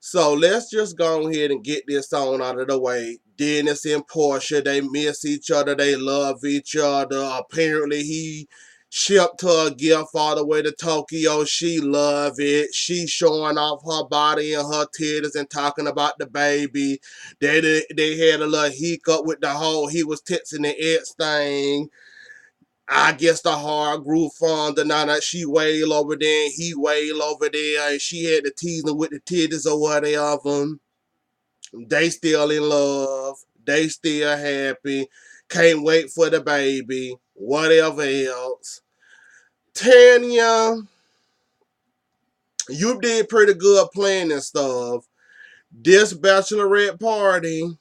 So let's just go ahead and get this on out of the way. Dennis and Portia, they miss each other. They love each other. Apparently, he shipped her a gift all the way to Tokyo. She love it. She showing off her body and her titties and talking about the baby. They had a little hiccup with the whole he was texting the ex thing. I guess the heart grew fonder now that she wail over there and he wail over there and she had to tease him with the titties or whatever. They still in love. They still happy. Can't wait for the baby. Whatever else. Tanya, you did pretty good planning stuff. This bachelorette party,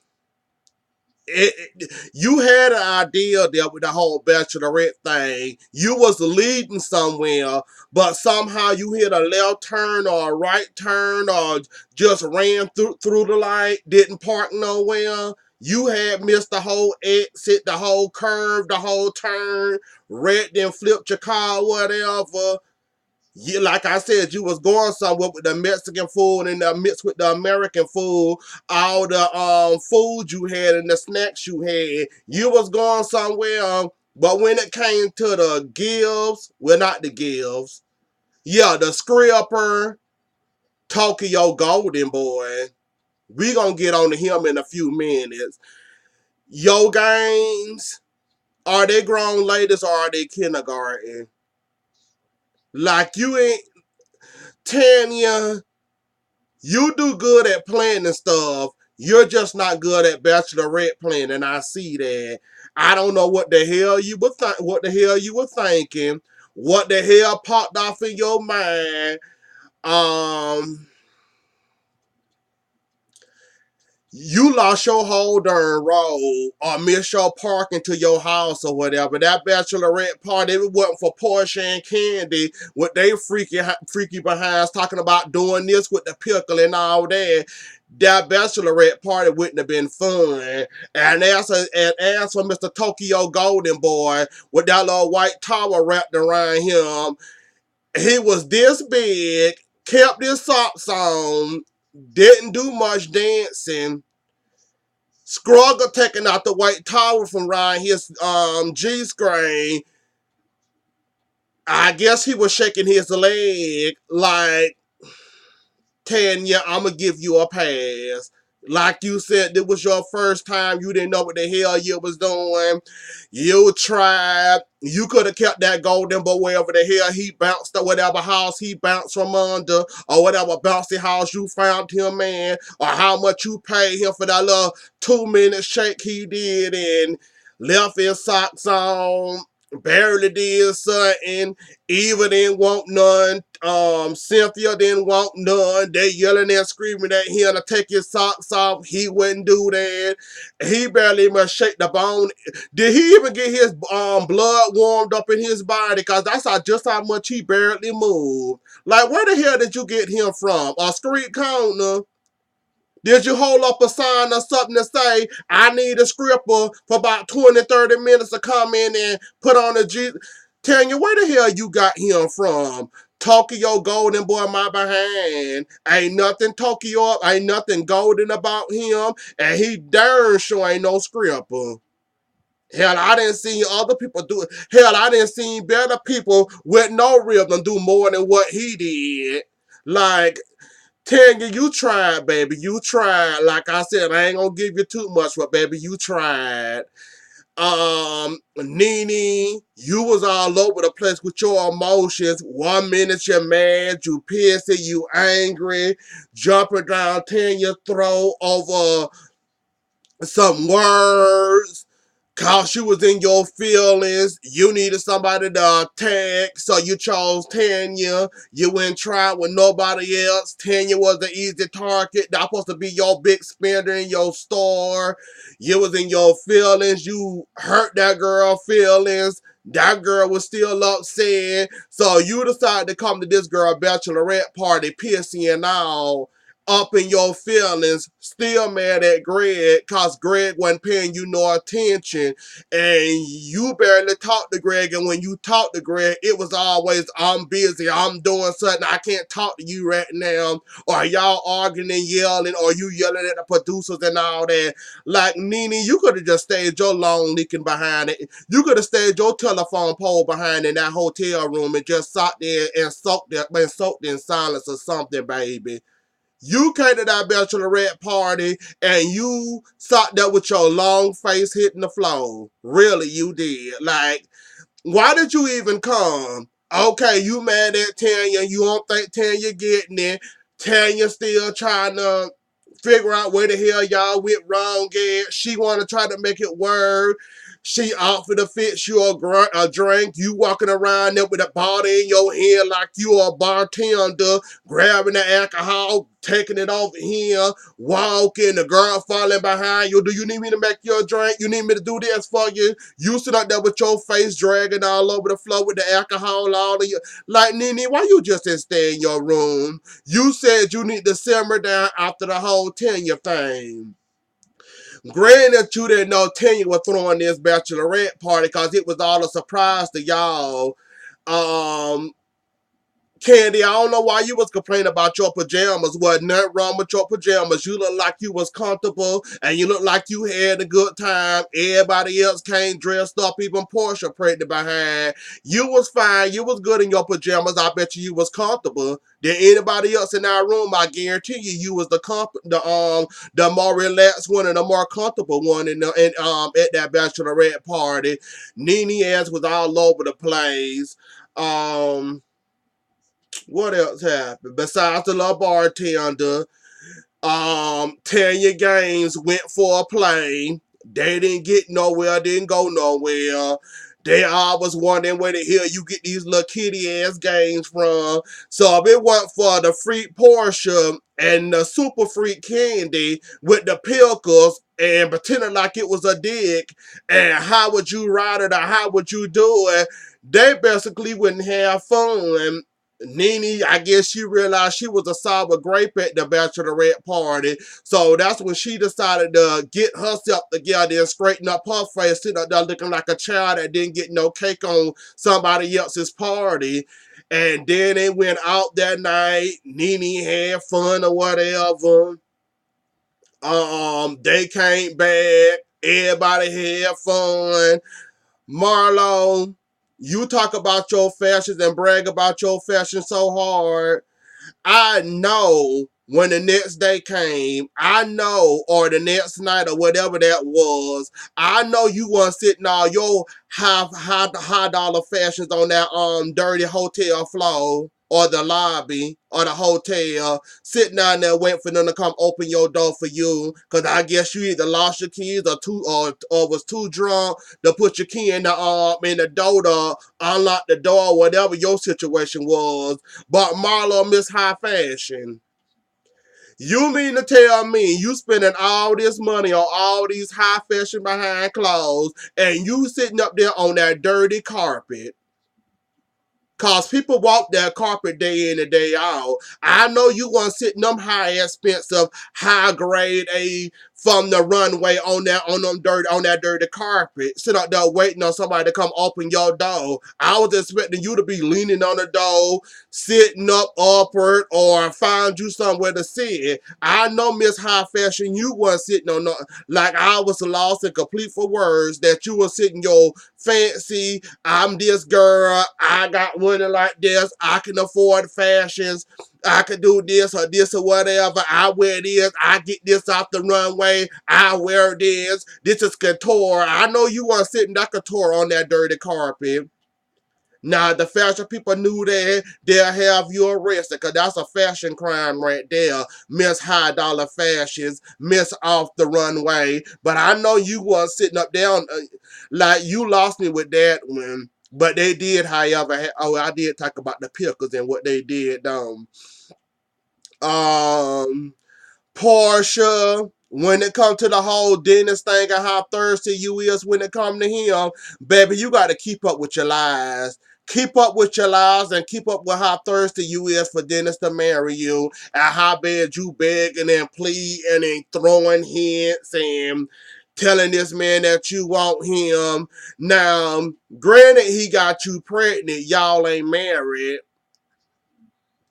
you had an idea there with the whole bachelorette thing. You was leading somewhere, but somehow you hit a left turn or a right turn or just ran through the light, didn't park nowhere. You had missed the whole exit, the whole curve, the whole turn, red then flipped your car, whatever. You, like I said, you was going somewhere with the Mexican food and the mixed with the American food, all the food you had and the snacks you had. You was going somewhere, but when it came to the gifts, well, not the gifts, yeah, the scripper, Tokyo Golden Boy. We gonna get on to him in a few minutes. Yo games, are they grown ladies or are they kindergarten? Like you ain't Tanya. You do good at planning stuff. You're just not good at bachelorette planning. I see that. I don't know what the hell you were what the hell you were thinking. What the hell popped off in your mind? Um, you lost your whole darn road or missed your parking to your house or whatever. That bachelorette party, if it wasn't for Portia and Candy with they freaky behinds talking about doing this with the pickle and all that. That bachelorette party wouldn't have been fun. And as for Mr. Tokyo Golden Boy with that little white towel wrapped around him, he was this big, kept his socks on, didn't do much dancing. Scruggle taking out the white towel from around his G-screen. I guess he was shaking his leg like, Tanya, I'm going to give you a pass. Like you said, it was your first time. You didn't know what the hell you was doing. You tried. You could have kept that golden boy wherever the hell he bounced or whatever house he bounced from under or whatever bouncy house you found him in or how much you paid him for that little 2-minute shake he did and left his socks on. Barely did something. Eva didn't want none. Cynthia didn't want none. They yelling and screaming at him to take his socks off. He wouldn't do that. He barely even shake the bone. Did he even get his blood warmed up in his body? Because that's just how much he barely moved. Like, where the hell did you get him from? A street corner? Did you hold up a sign or something to say, I need a scripper for about 20, 30 minutes to come in and put on a G? Tanya, where the hell you got him from? Tokyo Golden Boy, my behind. Ain't nothing Tokyo, ain't nothing golden about him. And he darn sure ain't no scripper. Hell, I didn't see other people do it. Hell, I didn't see better people with no rhythm do more than what he did. Like, Tanya, you tried, baby. You tried. Like I said, I ain't gonna give you too much, but baby, you tried. Nene, you was all over the place with your emotions. 1 minute you're mad, you pissed, you angry, jumping down Tanya's throat over some words. Cause you was in your feelings, you needed somebody to attack, so you chose Tanya. You went try with nobody else. Tanya was the easy target. That supposed to be your big spender in your store. You was in your feelings. You hurt that girl feelings. That girl was still upset. So you decided to come to this girl bachelorette party, pissy and all. up in your feelings, still mad at Greg because Greg wasn't paying you no attention, and you barely talked to Greg, and when you talked to Greg, it was always, I'm busy, I'm doing something, I can't talk to you right now, or y'all arguing and yelling, or you yelling at the producers and all that. Like, Nene, you could have just stayed your long leaking behind it. You could have stayed your telephone pole behind in that hotel room and just sat there and soaked in silence or something, baby. You came to that bachelorette party and you sat there with your long face hitting the floor. Really, you did. Like, why did you even come? Okay, you mad at Tanya. You don't think Tanya getting it. Tanya still trying to figure out where the hell y'all went wrong at. She want to try to make it work. She offered to fix you a drink. You walking around there with a bottle in your hand like you a bartender, grabbing the alcohol, taking it over here, walking, the girl falling behind you. Do you need me to make you a drink? You need me to do this for you? You sit up there with your face dragging all over the floor with the alcohol all of you. Like, Nene, why you just didn't stay in your room? You said you need to simmer down after the whole tenure thing. Granted, you didn't know Tanya was throwing this bachelorette party because it was all a surprise to y'all. Um, Candy, I don't know why you was complaining about your pajamas. Wasn't nothing wrong with your pajamas. You look like you was comfortable and you look like you had a good time. Everybody else came dressed up, even Portia pregnant behind. You was fine. You was good in your pajamas. I bet you was comfortable. Than anybody else in our room, I guarantee you, you was the more relaxed one and the more comfortable one at that bachelorette party. Nene ass was all over the place. What else happened? Besides the little bartender, Tanya Gaines went for a plane. They didn't get nowhere, didn't go nowhere. They all was wondering where the hell you get these little kitty ass games from. So if it wasn't for the freak Portia and the super freak Candy with the pickles and pretending like it was a dick, and how would you ride it or how would you do it, they basically wouldn't have fun. Nene, I guess she realized she was a sour grape at the bachelorette party. So that's when she decided to get herself together and straighten up her face, sitting up there looking like a child that didn't get no cake on somebody else's party. And then they went out that night. Nene had fun or whatever. They came back. Everybody had fun. Marlo, you talk about your fashions and brag about your fashion so hard. I know when the next day came, I know, or the next night or whatever that was, I know you weren't sitting all your high dollar fashions on that dirty hotel floor or the lobby or the hotel, sitting down there waiting for them to come open your door for you. Cause I guess you either lost your keys or was too drunk to put your key in the door to unlock the door, whatever your situation was. But Marlo Miss High Fashion. You mean to tell me you spending all this money on all these high fashion behind clothes and you sitting up there on that dirty carpet? Cause people walk that carpet day in and day out. I know you want to sit in them high expensive, high grade A from the runway on that dirty carpet. Sit out there waiting on somebody to come open your door. I was expecting you to be leaning on the door, sitting up upward, or find you somewhere to sit. I know Miss High Fashion, you weren't sitting on no, like I was lost and complete for words that you were sitting your fancy, I'm this girl, I got money like this, I can afford fashions, I can do this or whatever, I wear this, I get this off the runway, I wear this is couture. I know you weren't sitting that couture on that dirty carpet. Now, the fashion people knew that they'll have you arrested because that's a fashion crime right there. Miss High Dollar Fashions, Miss Off the Runway. But I know you was sitting up there, like you lost me with that one. But they did, however, I did talk about the pickles and what they did. Portia, when it comes to the whole Dennis thing and how thirsty you is when it come to him, baby, you got to keep up with your lies. Keep up with your lies and keep up with how thirsty you is for Dennis to marry you and how bad you begging and pleading and throwing hints and telling this man that you want him. Now, granted, he got you pregnant. Y'all ain't married.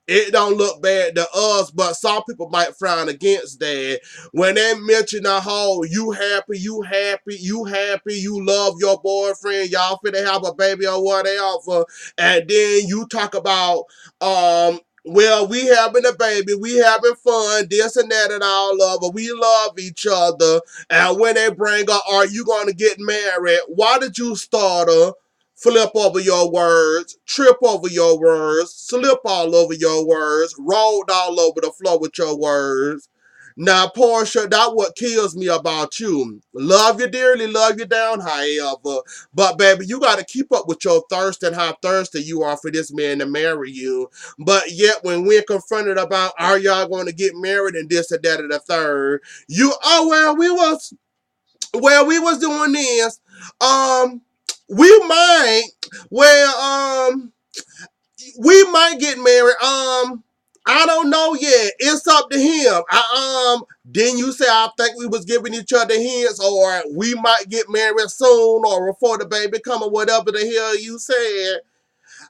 It don't look bad to us, but some people might frown against that. When they mention the whole, you happy, you happy, you happy, you love your boyfriend, y'all finna have a baby or whatever, and then you talk about, well, we having a baby, we having fun, this and that and all of it, we love each other, and when they bring up, are you gonna get married? Why did you start her? Flip over your words, trip over your words, slip all over your words, rolled all over the floor with your words. Now, Portia, that's what kills me about you. Love you dearly, love you down, however. But, baby, you got to keep up with your thirst and how thirsty you are for this man to marry you. But yet, when we're confronted about, are y'all going to get married and this and that and the third, you, oh, we was doing this. We might, well, we might get married. I don't know yet. It's up to him. Didn't you say I think we was giving each other hints, or we might get married soon, or before the baby come, or whatever the hell you said?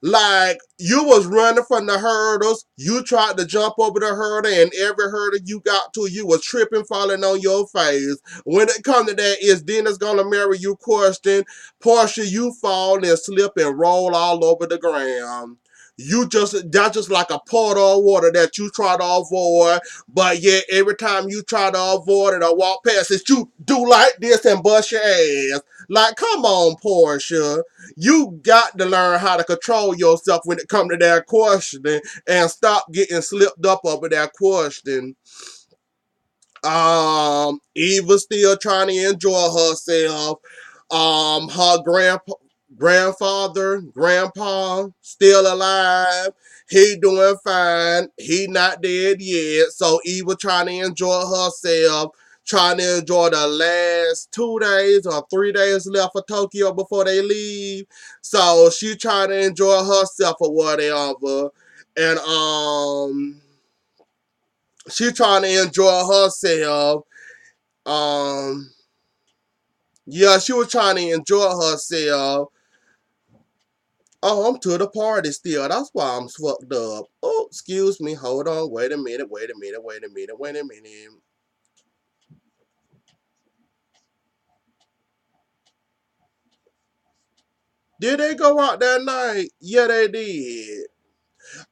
Like, you was running from the hurdles. You tried to jump over the hurdle, and every hurdle you got to, you was tripping, falling on your face. When it comes to that, is Dennis gonna marry you question? Portia, you fall and slip and roll all over the ground. That's just like a puddle of water that you try to avoid, but yet every time you try to avoid it or walk past it, you do like this and bust your ass. Like, come on, Portia. You got to learn how to control yourself when it comes to that questioning and stop getting slipped up over that question. Eva's still trying to enjoy herself. Her grandpa, still alive. He doing fine. He not dead yet. So Eva trying to enjoy herself. Trying to enjoy the last 2 days or 3 days left for Tokyo before they leave. So she trying to enjoy herself or whatever. And she trying to enjoy herself. Um, yeah, she was trying to enjoy herself. Oh, I'm to the party still. That's why I'm fucked up. Oh, excuse me. Hold on. Wait a minute. Wait a minute. Did they go out that night? Yeah, they did.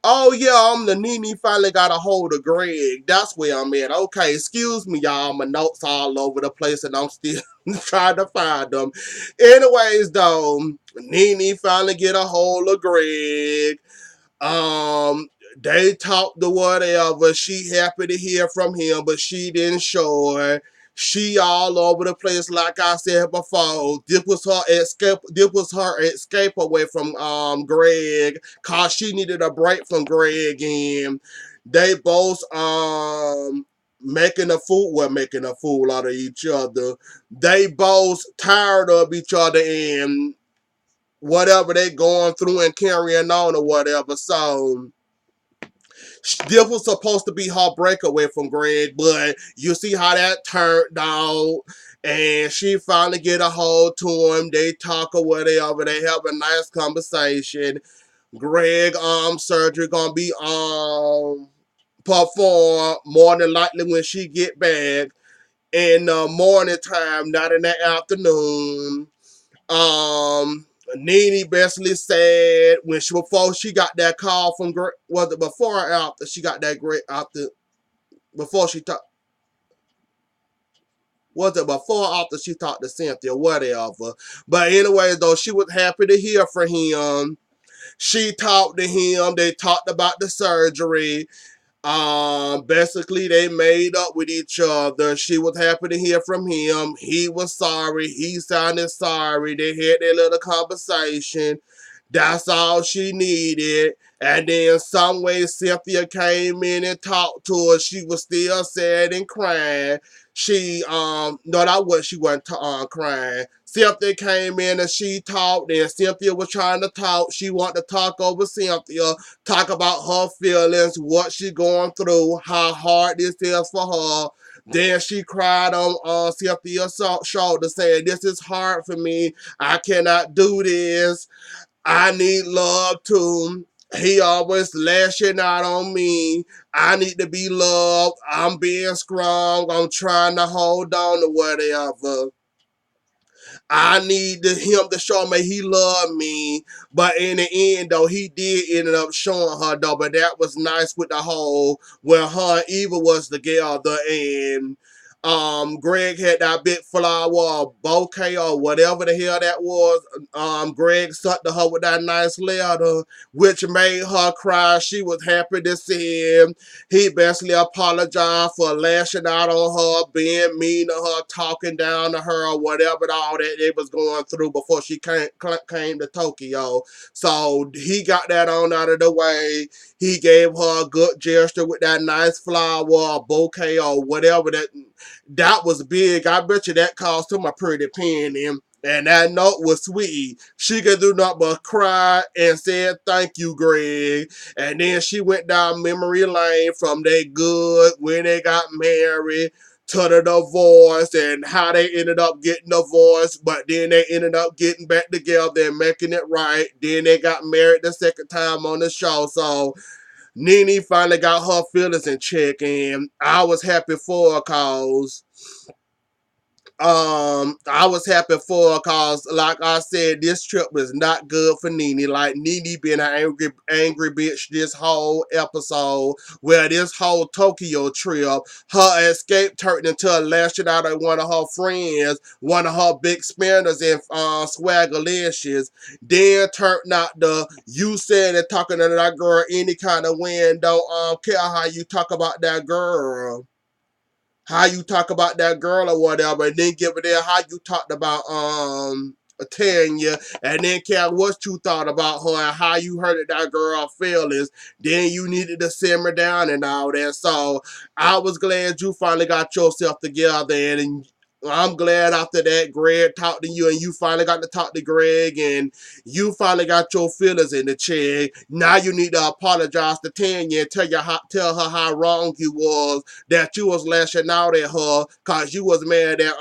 Oh, yeah, I'm the Nene finally got a hold of Greg. That's where I'm at. Okay, excuse me, y'all. My notes all over the place and I'm still trying to find them. Anyways, though, Nene finally get a hold of Greg. Um, they talked to whatever. She happy to hear from him, but she didn't show her. She all over the place, like I said before. This was her escape. This was her escape away from Greg, cause she needed a break from Greg, and they both making a fool out of each other. They both tired of each other and whatever they going through and carrying on or whatever. So this was supposed to be her breakaway from Greg, but you see how that turned out. And she finally get a hold to him. They talk or whatever. They have a nice conversation. Greg surgery gonna be performed more than likely when she get back in the morning time, not in the afternoon. Nene basically said when she before she got that call from was it before or after she got that great after before she talked was it before or after she talked to Cynthia whatever. But anyway, though, she was happy to hear from him. She talked to him. They talked about the surgery. Basically they made up with each other. She was happy to hear from him. He was sorry. He sounded sorry. They had their little conversation. That's all she needed. And then some way Cynthia came in and talked to her. She was still sad and crying. She no, that was she wasn't crying. Cynthia came in and she talked, and Cynthia was trying to talk. She wanted to talk over Cynthia, talk about her feelings, what she going through, how hard this is for her. Then she cried on Cynthia's shoulder, saying, "This is hard for me. I cannot do this. I need love too. He always lashing out on me. I need to be loved. I'm being strong. I'm trying to hold on to whatever. I need him to show me he loved me." But in the end, though, he did end up showing her, though. But that was nice with the whole where her and Eva was together, and Greg had that big flower or bouquet or whatever the hell that was. Greg sent to her with that nice letter, which made her cry. She was happy to see him. He basically apologized for lashing out on her, being mean to her, talking down to her, or whatever all that they was going through before she came to Tokyo. So he got that on out of the way. He gave her a good gesture with that nice flower or bouquet or whatever that was big. I bet you that cost him a pretty penny. And that note was sweet. She could do nothing but cry and said, "Thank you, Greg." And then she went down memory lane from they good when they got married to the divorce and how they ended up getting divorced, but then they ended up getting back together and making it right. Then they got married the second time on the show. So Nene finally got her feelings in check, and I was happy for her cause I was happy for her cause, like I said, this trip was not good for Nene. Like Nene being an angry bitch this whole episode, where this whole Tokyo trip, her escape turned into a lashing out at one of her friends, one of her big spenders and swaggerlicious. Then turned out the you said and talking to that girl any kind of way and don't care how you talk about that girl. How you talk about that girl or whatever, and then give it there how you talked about Tanya, and then care what you thought about her and how you hurted that girl feelings. Then you needed to simmer down and all that. So I was glad you finally got yourself together, and I'm glad after that Greg talked to you and you finally got to talk to Greg and you finally got your feelings in the check. Now you need to apologize to Tanya and tell her how wrong you was, that you was lashing out at her cause you was mad at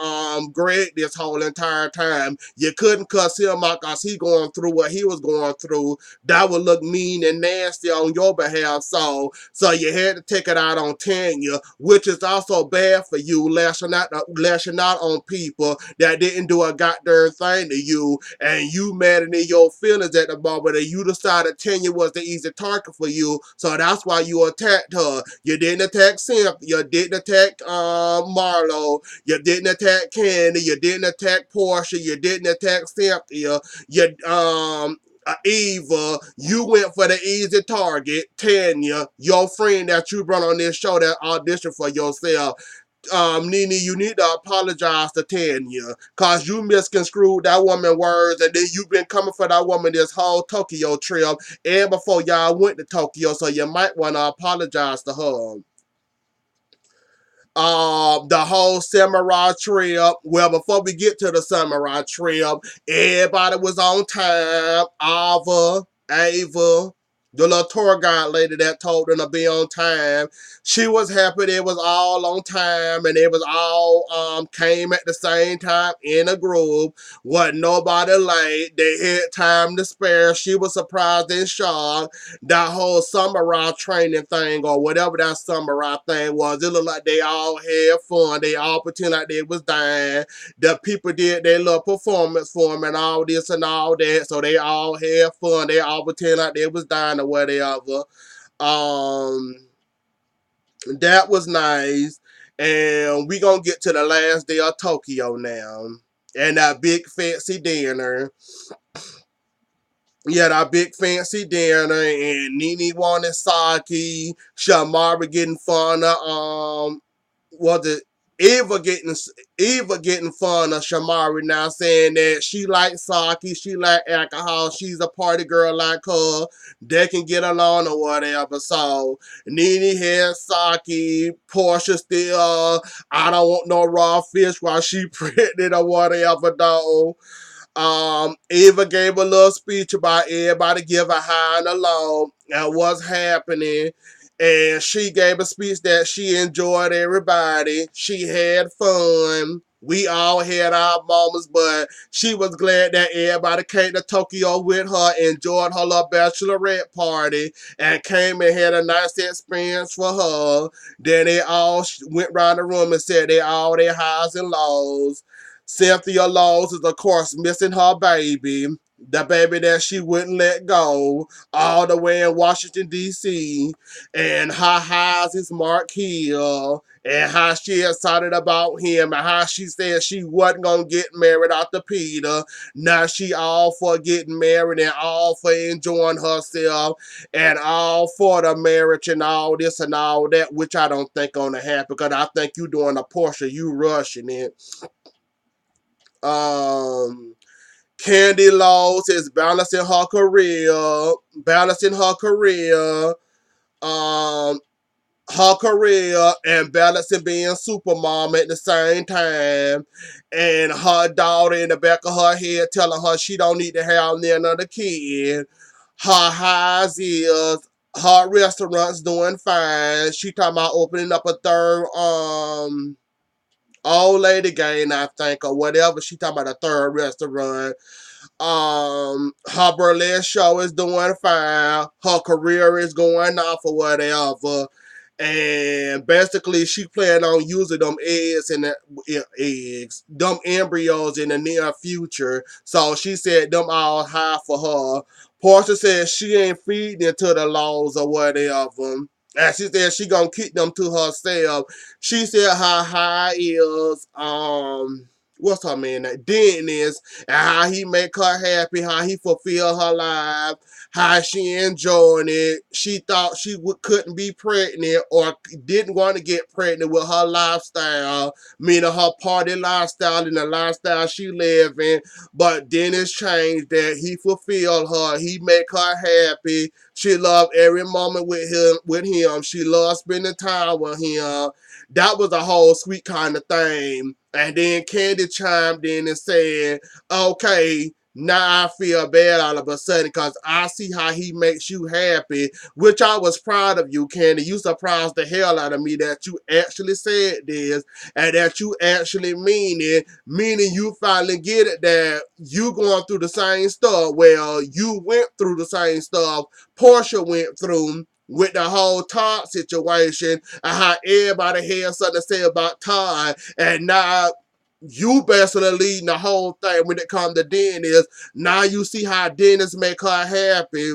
Greg this whole entire time. You couldn't cuss him out cause he going through what he was going through. That would look mean and nasty on your behalf. So you had to take it out on Tanya, which is also bad for you, lashing out on people that didn't do a goddamn thing to you, and you mad in your feelings at the moment, and you decided Tanya was the easy target for you, so that's why you attacked her. You didn't attack Cynthia, you didn't attack Marlo, you didn't attack Candy, you didn't attack Portia, you didn't attack Cynthia, you Eva, you went for the easy target, Tanya, your friend that you brought on this show that auditioned for yourself. Nene, you need to apologize to Tanya, cause you misconstrued that woman's words, and then you've been coming for that woman this whole Tokyo trip, and before y'all went to Tokyo, so you might want to apologize to her. The whole samurai trip. Well, before we get to the samurai trip, everybody was on time. Ava, the little tour guide lady that told them to be on time. She was happy it was all on time and it was all came at the same time in a group. Wasn't nobody late. They had time to spare. She was surprised and shocked. That whole samurai training thing or whatever that samurai thing was, it looked like they all had fun. They all pretend like they was dying. The people did their little performance for them and all this and all that. So they all had fun. They all pretend like they was dying or whatever. Um, that was nice. And we gonna get to the last day of Tokyo now. And that big fancy dinner. Yeah, that big fancy dinner and Nene wanted sake. Shamara getting fun of was it Eva getting Eva getting fun of Shamari now, saying that she likes sake, she like alcohol, she's a party girl like her, they can get along or whatever. So Nene had sake, Portia still, I don't want no raw fish while she pregnant or whatever though. Eva gave a little speech about everybody give a high and a low and what's happening. And she gave a speech that she enjoyed everybody. She had fun. We all had our moments, but she was glad that everybody came to Tokyo with her, enjoyed her little bachelorette party, and came and had a nice experience for her. Then they all went around the room and said they all their highs and lows. Cynthia Laws is, of course, missing her baby, the baby that she wouldn't let go, all the way in Washington, D.C., and her highs is Mark Hill, and how she excited about him, and how she said she wasn't going to get married after Peter. Now she all for getting married and all for enjoying herself and all for the marriage and all this and all that, which I don't think gonna happen because I think you doing a Porsche, you rushing it. Um, Candy Laws is balancing um, her career and balancing being super mom at the same time. And her daughter in the back of her head telling her she don't need to have another kid. Her highs is her restaurant's doing fine. She talking about opening up a third old lady game, I think, or whatever. She talking about a third restaurant. Her burlesque show is doing fine. Her career is going off or whatever. And basically, she planned on using them them embryos in the near future. So she said them all high for her. Portia said she ain't feeding into the laws or whatever. And she said she gonna keep them to herself. She said her high is what's her man name? Dennis, and how he make her happy, how he fulfill her life, how she enjoying it. She thought she couldn't be pregnant or didn't want to get pregnant with her lifestyle, meaning her party lifestyle and the lifestyle she live in. But Dennis changed that. He fulfilled her. He make her happy. She loved every moment with him. She loved spending time with him. That was a whole sweet kind of thing. And then Candy chimed in and said, okay, now I feel bad all of a sudden because I see how he makes you happy, which I was proud of you, Candy. You surprised the hell out of me that you actually said this and that you actually mean it, meaning you finally get it that you going through the same stuff. Well, you went through the same stuff Portia went through with the whole Todd situation and how everybody had something to say about Todd, and now you basically leading the whole thing when it comes to Dennis. Now you see how Dennis make her happy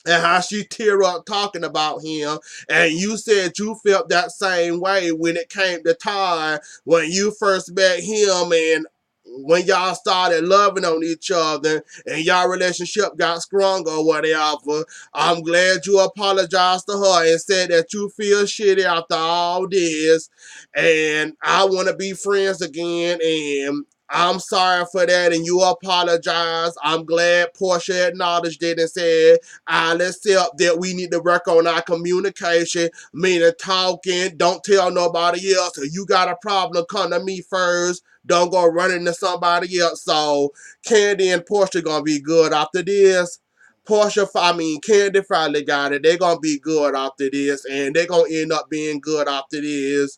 and how she tear up talking about him. And you said you felt that same way when it came to Todd when you first met him and when y'all started loving on each other and y'all relationship got stronger or whatever. I'm glad you apologized to her and said that you feel shitty after all this and I want to be friends again and I'm sorry for that and you apologize. I'm glad Portia acknowledged it and said, I'll accept that we need to work on our communication, meaning talking, don't tell nobody else. If you got a problem, come to me first. Don't go running to somebody else. So Candy and Portia gonna be good after this. Candy finally got it. They're gonna be good after this, and they're gonna end up being good after this.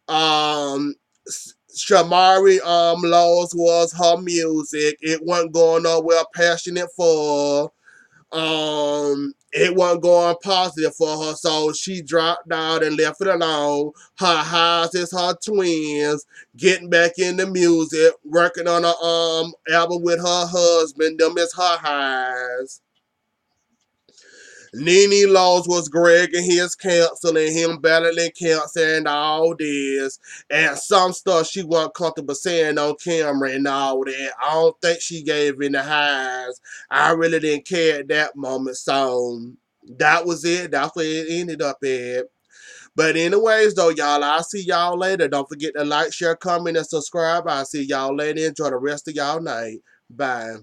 Um, Shamari Laws was her music. It wasn't going nowhere passionate for it wasn't going positive for her, so she dropped out and left it alone. Her highs is her twins, getting back into music, working on a album with her husband. Them is her highs. Nene Laws was Greg and his cancer and him battling cancer and all this. And some stuff she wasn't comfortable saying on camera and all that. I don't think she gave any highs. I really didn't care at that moment. So that was it. That's where it ended up at. But anyways, though, y'all, I'll see y'all later. Don't forget to like, share, comment, and subscribe. I'll see y'all later. Enjoy the rest of y'all night. Bye.